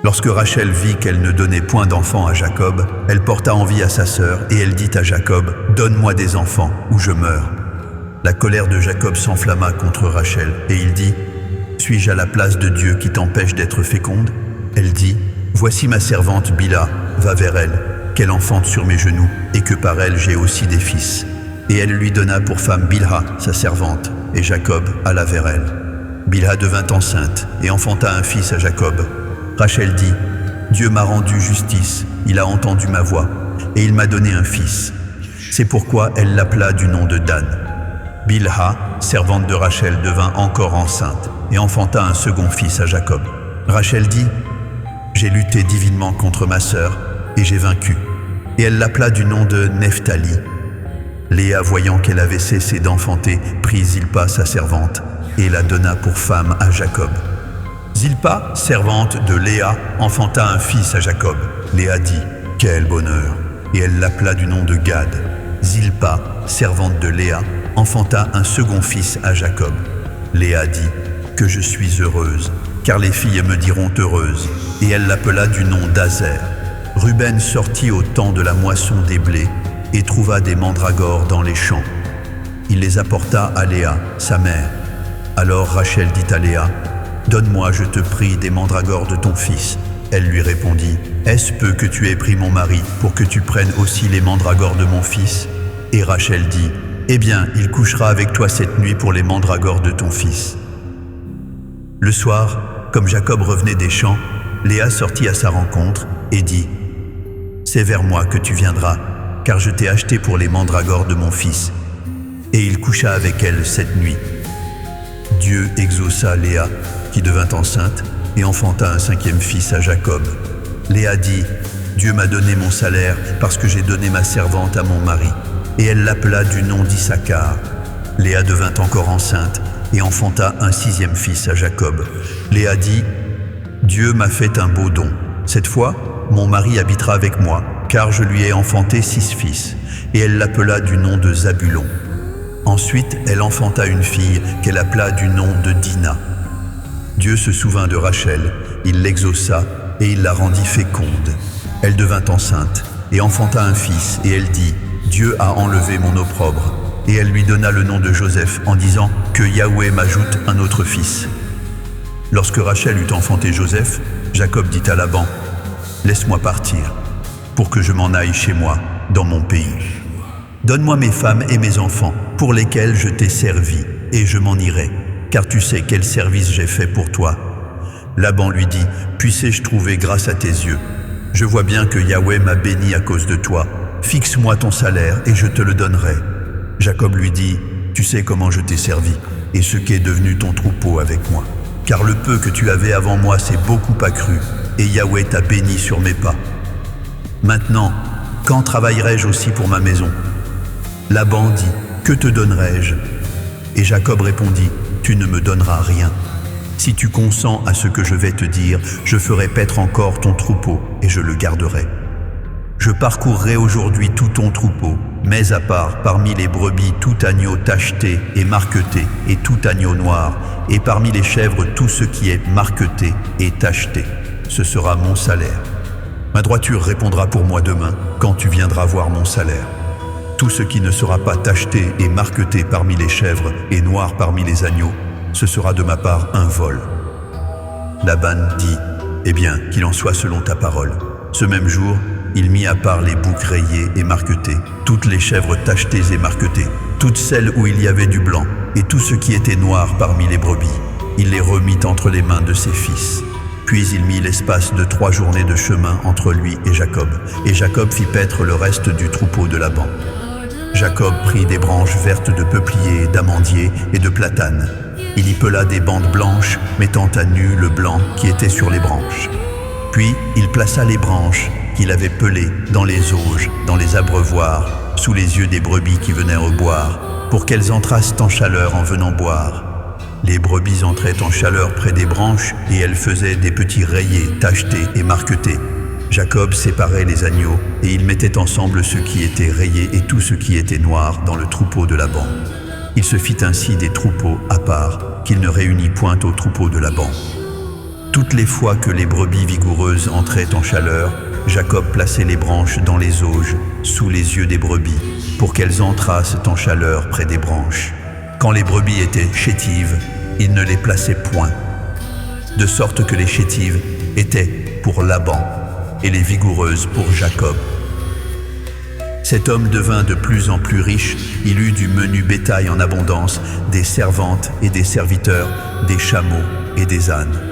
Lorsque Rachel vit qu'elle ne donnait point d'enfants à Jacob, elle porta envie à sa sœur et elle dit à Jacob, « Donne-moi des enfants ou je meurs. » La colère de Jacob s'enflamma contre Rachel et il dit, « Suis-je à la place de Dieu qui t'empêche d'être féconde ?» Elle dit, « Voici ma servante Bila, va vers elle, qu'elle enfante sur mes genoux et que par elle j'ai aussi des fils. » Et elle lui donna pour femme Bilha, sa servante, et Jacob alla vers elle. Bilha devint enceinte et enfanta un fils à Jacob. Rachel dit, « Dieu m'a rendu justice, il a entendu ma voix, et il m'a donné un fils. » C'est pourquoi elle l'appela du nom de Dan. Bilha, servante de Rachel, devint encore enceinte et enfanta un second fils à Jacob. Rachel dit, « J'ai lutté divinement contre ma sœur, et j'ai vaincu. » Et elle l'appela du nom de Nephtali. Léa, voyant qu'elle avait cessé d'enfanter, prit Zilpa, sa servante, et la donna pour femme à Jacob. Zilpa, servante de Léa, enfanta un fils à Jacob. Léa dit, « Quel bonheur !» Et elle l'appela du nom de Gad. Zilpa, servante de Léa, enfanta un second fils à Jacob. Léa dit, « Que je suis heureuse, car les filles me diront heureuse. » Et elle l'appela du nom d'Azer. Ruben sortit au temps de la moisson des blés et trouva des mandragores dans les champs. Il les apporta à Léa, sa mère. Alors Rachel dit à Léa, « Donne-moi, je te prie, des mandragores de ton fils. » Elle lui répondit, « Est-ce peu que tu aies pris mon mari pour que tu prennes aussi les mandragores de mon fils ?» Et Rachel dit, « Eh bien, il couchera avec toi cette nuit pour les mandragores de ton fils. » Le soir, comme Jacob revenait des champs, Léa sortit à sa rencontre et dit, « C'est vers moi que tu viendras, car je t'ai acheté pour les mandragores de mon fils. » Et il coucha avec elle cette nuit. Dieu exauça Léa, qui devint enceinte, et enfanta un cinquième fils à Jacob. Léa dit, « Dieu m'a donné mon salaire parce que j'ai donné ma servante à mon mari. » Et elle l'appela du nom d'Issachar. Léa devint encore enceinte et enfanta un sixième fils à Jacob. Léa dit, « Dieu m'a fait un beau don. Cette fois, mon mari habitera avec moi, car je lui ai enfanté 6 fils. » Et elle l'appela du nom de Zabulon. Ensuite, elle enfanta une fille qu'elle appela du nom de Dina. Dieu se souvint de Rachel, il l'exauça et il la rendit féconde. Elle devint enceinte et enfanta un fils, et elle dit, « Dieu a enlevé mon opprobre. » Et elle lui donna le nom de Joseph en disant, « Que Yahweh m'ajoute un autre fils. » Lorsque Rachel eut enfanté Joseph, Jacob dit à Laban, « Laisse-moi partir, pour que je m'en aille chez moi, dans mon pays. Donne-moi mes femmes et mes enfants, pour lesquels je t'ai servi, et je m'en irai, car tu sais quel service j'ai fait pour toi. » Laban lui dit, « Puissé-je trouver grâce à tes yeux? Je vois bien que Yahweh m'a béni à cause de toi. Fixe-moi ton salaire et je te le donnerai. » Jacob lui dit, « Tu sais comment je t'ai servi, et ce qu'est devenu ton troupeau avec moi. Car le peu que tu avais avant moi s'est beaucoup accru, et Yahweh t'a béni sur mes pas. Maintenant, quand travaillerai-je aussi pour ma maison? » Laban dit, « Que te donnerai-je » Et Jacob répondit, « Tu ne me donneras rien. Si tu consens à ce que je vais te dire, je ferai paître encore ton troupeau et je le garderai. Je parcourrai aujourd'hui tout ton troupeau, mais à part parmi les brebis tout agneau tacheté et marqueté et tout agneau noir, et parmi les chèvres tout ce qui est marqueté et tacheté. Ce sera mon salaire. Ma droiture répondra pour moi demain, quand tu viendras voir mon salaire. Tout ce qui ne sera pas tacheté et marqueté parmi les chèvres et noir parmi les agneaux, ce sera de ma part un vol. » Laban dit, « Eh bien, qu'il en soit selon ta parole. » Ce même jour, il mit à part les boucs rayés et marquetés, toutes les chèvres tachetées et marquetées, toutes celles où il y avait du blanc, et tout ce qui était noir parmi les brebis. Il les remit entre les mains de ses fils. Puis il mit l'espace de 3 journées de chemin entre lui et Jacob fit paître le reste du troupeau de Laban. Jacob prit des branches vertes de peuplier, d'amandier et de platane. Il y pela des bandes blanches, mettant à nu le blanc qui était sur les branches. Puis il plaça les branches qu'il avait pelées dans les auges, dans les abreuvoirs, sous les yeux des brebis qui venaient reboire, pour qu'elles entrassent en chaleur en venant boire. Les brebis entraient en chaleur près des branches et elles faisaient des petits rayés, tachetés et marquetés. Jacob séparait les agneaux et il mettait ensemble ce qui était rayé et tout ce qui était noir dans le troupeau de Laban. Il se fit ainsi des troupeaux à part qu'il ne réunit point au troupeau de Laban. Toutes les fois que les brebis vigoureuses entraient en chaleur, Jacob plaçait les branches dans les auges, sous les yeux des brebis, pour qu'elles entrassent en chaleur près des branches. Quand les brebis étaient chétives, il ne les plaçait point, de sorte que les chétives étaient pour Laban et les vigoureuses pour Jacob. Cet homme devint de plus en plus riche, il eut du menu bétail en abondance, des servantes et des serviteurs, des chameaux et des ânes.